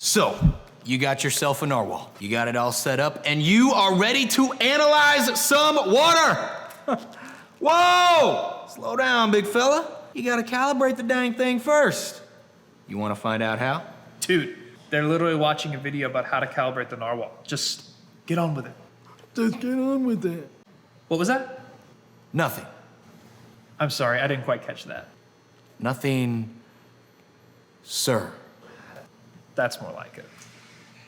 So, you got yourself a narwhal. You got it all set up, and you are ready to analyze some water. Whoa! Slow down, big fella. You gotta calibrate the dang thing first. You wanna find out how? Dude, they're literally watching a video about how to calibrate the narwhal. Just get on with it. Just get on with it. What was that? Nothing. I'm sorry, I didn't quite catch that. Nothing, sir. That's more like it.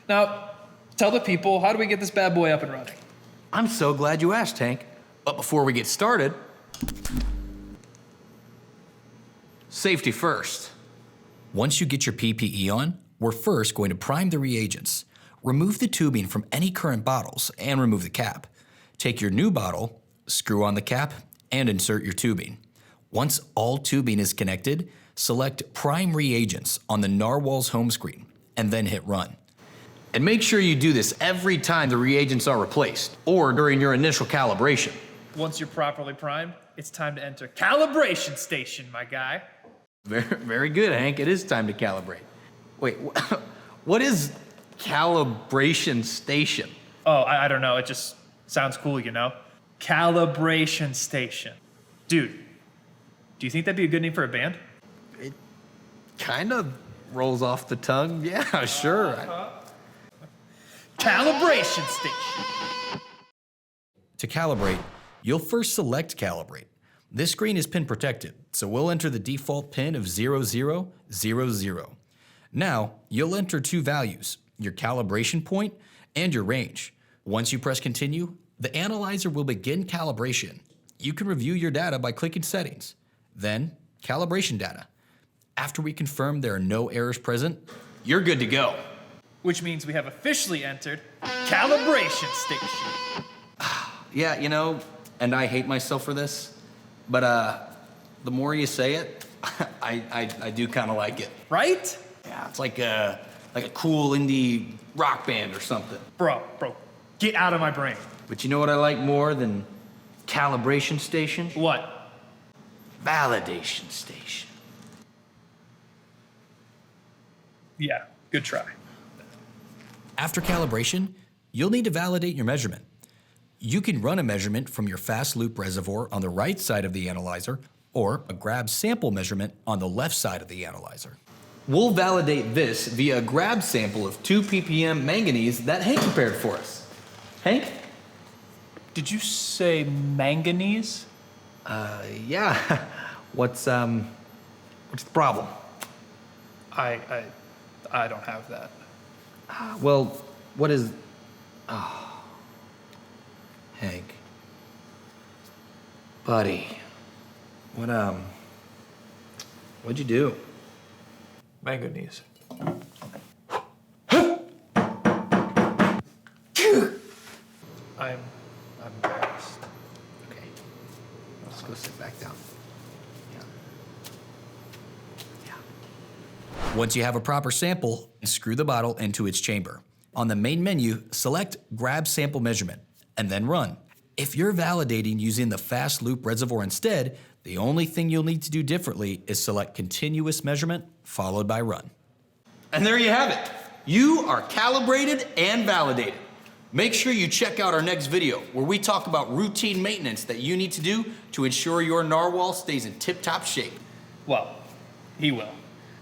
Now, tell the people, how do we get this bad boy up and running? I'm so glad you asked, Hank. But before we get started, safety first. Once you get your PPE on, we're first going to prime the reagents. Remove the tubing from any current bottles and remove the cap. Take your new bottle, screw on the cap, and insert your tubing. Once all tubing is connected, select Prime Reagents on the Narwhal's home screen, and then hit Run. And make sure you do this every time the reagents are replaced, or during your initial calibration. Once you're properly primed, it's time to enter calibration station, my guy. Very good, Hank. It is time to calibrate. Wait, what is calibration station? Oh, I don't know. It just sounds cool, you know? Calibration station. Dude, do you think that'd be a good name for a band? It kind of rolls off the tongue. Yeah, sure. Calibration station. To calibrate, you'll first select Calibrate. This screen is pin protected, so we'll enter the default pin of 0000. Now, you'll enter two values, your calibration point and your range. Once you press continue, the analyzer will begin calibration. You can review your data by clicking Settings, then Calibration Data. After we confirm there are no errors present, you're good to go. Which means we have officially entered calibration station. Yeah, you know, and I hate myself for this, but the more you say it, I do kind of like it. Right? Yeah, it's like a cool indie rock band or something. Bro, get out of my brain. But you know what I like more than calibration station? What? Validation station. Yeah, good try. After calibration, you'll need to validate your measurement. You can run a measurement from your fast loop reservoir on the right side of the analyzer or a grab sample measurement on the left side of the analyzer. We'll validate this via a grab sample of 2 ppm manganese that Hank prepared for us. Hank? Did you say manganese? Yeah. What's the problem? I don't have that. Well, what is... Oh. Hank. Buddy. What'd you do? Manganese. I'm embarrassed. Okay. Let's go sit back down. Yeah. Once you have a proper sample, screw the bottle into its chamber. On the main menu, select Grab Sample Measurement, and then Run. If you're validating using the fast loop reservoir instead, the only thing you'll need to do differently is select Continuous Measurement, followed by Run. And there you have it. You are calibrated and validated. Make sure you check out our next video, where we talk about routine maintenance that you need to do to ensure your narwhal stays in tip-top shape. Well, he will.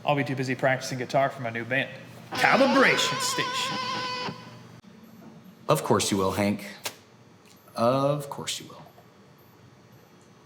I'll be too busy practicing guitar for my new band. Calibration station. Of course you will, Hank. Of course you will.